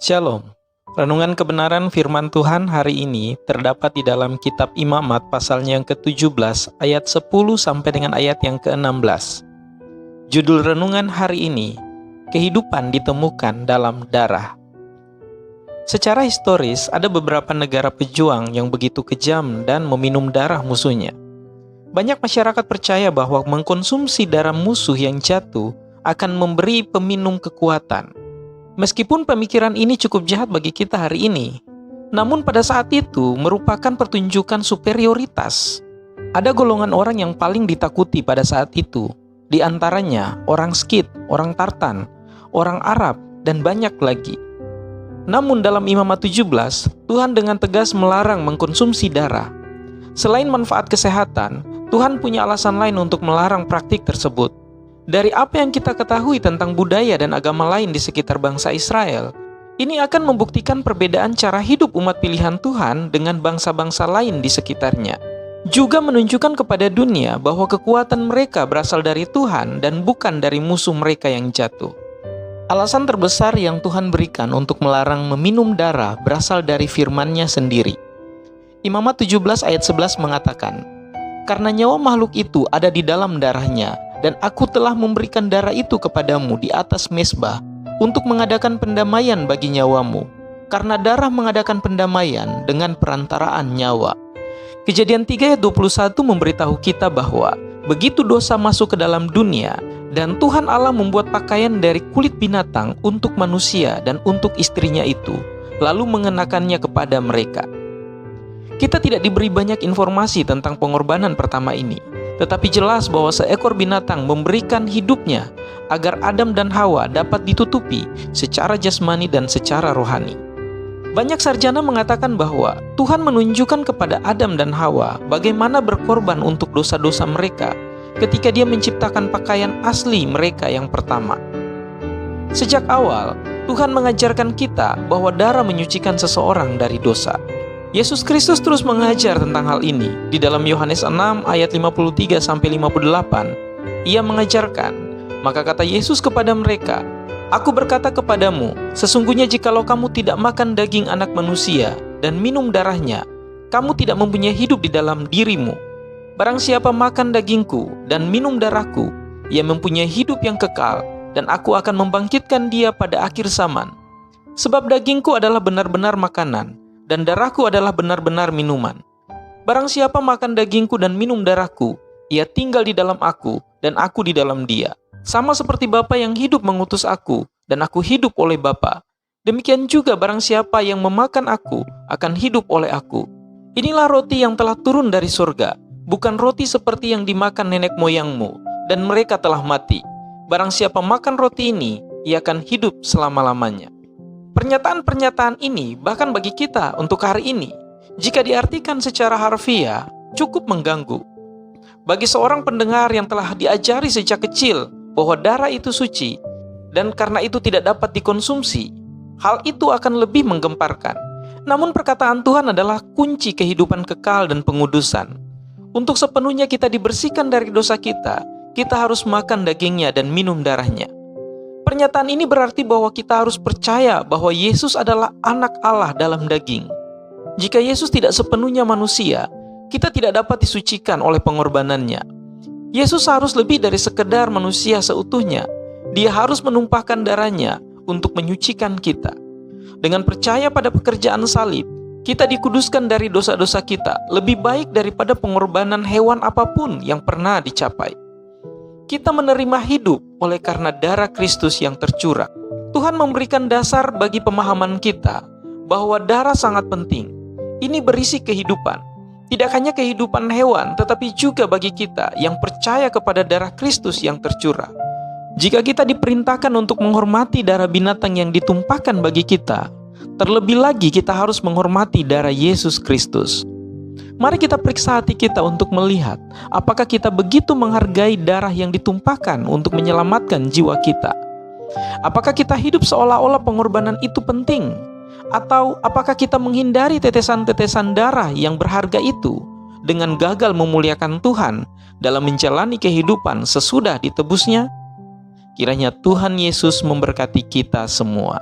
Shalom. Renungan kebenaran firman Tuhan hari ini terdapat di dalam kitab Imamat pasalnya yang ke-17 ayat 10 sampai dengan ayat yang ke-16. Judul renungan hari ini, kehidupan ditemukan dalam darah. Secara historis, ada beberapa negara pejuang yang begitu kejam dan meminum darah musuhnya. Banyak masyarakat percaya bahwa mengkonsumsi darah musuh yang jatuh akan memberi peminum kekuatan. Meskipun pemikiran ini cukup jahat bagi kita hari ini, namun pada saat itu merupakan pertunjukan superioritas. Ada golongan orang yang paling ditakuti pada saat itu, di antaranya orang Skit, orang Tartan, orang Arab, dan banyak lagi. Namun dalam Imamat 17, Tuhan dengan tegas melarang mengkonsumsi darah. Selain manfaat kesehatan, Tuhan punya alasan lain untuk melarang praktik tersebut. Dari apa yang kita ketahui tentang budaya dan agama lain di sekitar bangsa Israel, ini akan membuktikan perbedaan cara hidup umat pilihan Tuhan dengan bangsa-bangsa lain di sekitarnya. Juga menunjukkan kepada dunia bahwa kekuatan mereka berasal dari Tuhan dan bukan dari musuh mereka yang jatuh. Alasan terbesar yang Tuhan berikan untuk melarang meminum darah berasal dari firman-Nya sendiri. Imamat 17 ayat 11 mengatakan, "Karena nyawa makhluk itu ada di dalam darahnya, dan aku telah memberikan darah itu kepadamu di atas mezbah untuk mengadakan pendamaian bagi nyawamu, karena darah mengadakan pendamaian dengan perantaraan nyawa." Kejadian 3 ayat 21 memberitahu kita bahwa begitu dosa masuk ke dalam dunia, dan Tuhan Allah membuat pakaian dari kulit binatang untuk manusia dan untuk istrinya itu, lalu mengenakannya kepada mereka. Kita tidak diberi banyak informasi tentang pengorbanan pertama ini, tetapi jelas bahwa seekor binatang memberikan hidupnya agar Adam dan Hawa dapat ditutupi secara jasmani dan secara rohani. Banyak sarjana mengatakan bahwa Tuhan menunjukkan kepada Adam dan Hawa bagaimana berkorban untuk dosa-dosa mereka ketika Dia menciptakan pakaian asli mereka yang pertama. Sejak awal, Tuhan mengajarkan kita bahwa darah menyucikan seseorang dari dosa. Yesus Kristus terus mengajar tentang hal ini. Di dalam Yohanes 6 ayat 53-58, Ia mengajarkan, maka kata Yesus kepada mereka, "Aku berkata kepadamu, sesungguhnya jikalau kamu tidak makan daging anak manusia dan minum darahnya, kamu tidak mempunyai hidup di dalam dirimu. Barang siapa makan dagingku dan minum darahku, ia mempunyai hidup yang kekal, dan aku akan membangkitkan dia pada akhir zaman. Sebab dagingku adalah benar-benar makanan, dan darahku adalah benar-benar minuman. Barang siapa makan dagingku dan minum darahku, ia tinggal di dalam aku, dan aku di dalam dia. Sama seperti Bapa yang hidup mengutus aku, dan aku hidup oleh Bapa. Demikian juga barang siapa yang memakan aku, akan hidup oleh aku. Inilah roti yang telah turun dari surga, bukan roti seperti yang dimakan nenek moyangmu, dan mereka telah mati. Barang siapa makan roti ini, ia akan hidup selama-lamanya." Pernyataan-pernyataan ini bahkan bagi kita untuk hari ini, jika diartikan secara harfiah, cukup mengganggu. Bagi seorang pendengar yang telah diajari sejak kecil bahwa darah itu suci, dan karena itu tidak dapat dikonsumsi, hal itu akan lebih menggemparkan. Namun perkataan Tuhan adalah kunci kehidupan kekal dan pengudusan. Untuk sepenuhnya kita dibersihkan dari dosa kita harus makan dagingnya dan minum darahnya. Pernyataan ini berarti bahwa kita harus percaya bahwa Yesus adalah anak Allah dalam daging. Jika Yesus tidak sepenuhnya manusia, kita tidak dapat disucikan oleh pengorbanannya. Yesus harus lebih dari sekedar manusia seutuhnya. Dia harus menumpahkan darahnya untuk menyucikan kita. Dengan percaya pada pekerjaan salib, kita dikuduskan dari dosa-dosa kita lebih baik daripada pengorbanan hewan apapun yang pernah dicapai. Kita menerima hidup oleh karena darah Kristus yang tercurah. Tuhan memberikan dasar bagi pemahaman kita bahwa darah sangat penting. Ini berisi kehidupan. Tidak hanya kehidupan hewan, tetapi juga bagi kita yang percaya kepada darah Kristus yang tercurah. Jika kita diperintahkan untuk menghormati darah binatang yang ditumpahkan bagi kita, terlebih lagi kita harus menghormati darah Yesus Kristus. Mari kita periksa hati kita untuk melihat apakah kita begitu menghargai darah yang ditumpahkan untuk menyelamatkan jiwa kita. Apakah kita hidup seolah-olah pengorbanan itu penting? Atau apakah kita menghindari tetesan-tetesan darah yang berharga itu dengan gagal memuliakan Tuhan dalam menjalani kehidupan sesudah ditebusnya? Kiranya Tuhan Yesus memberkati kita semua.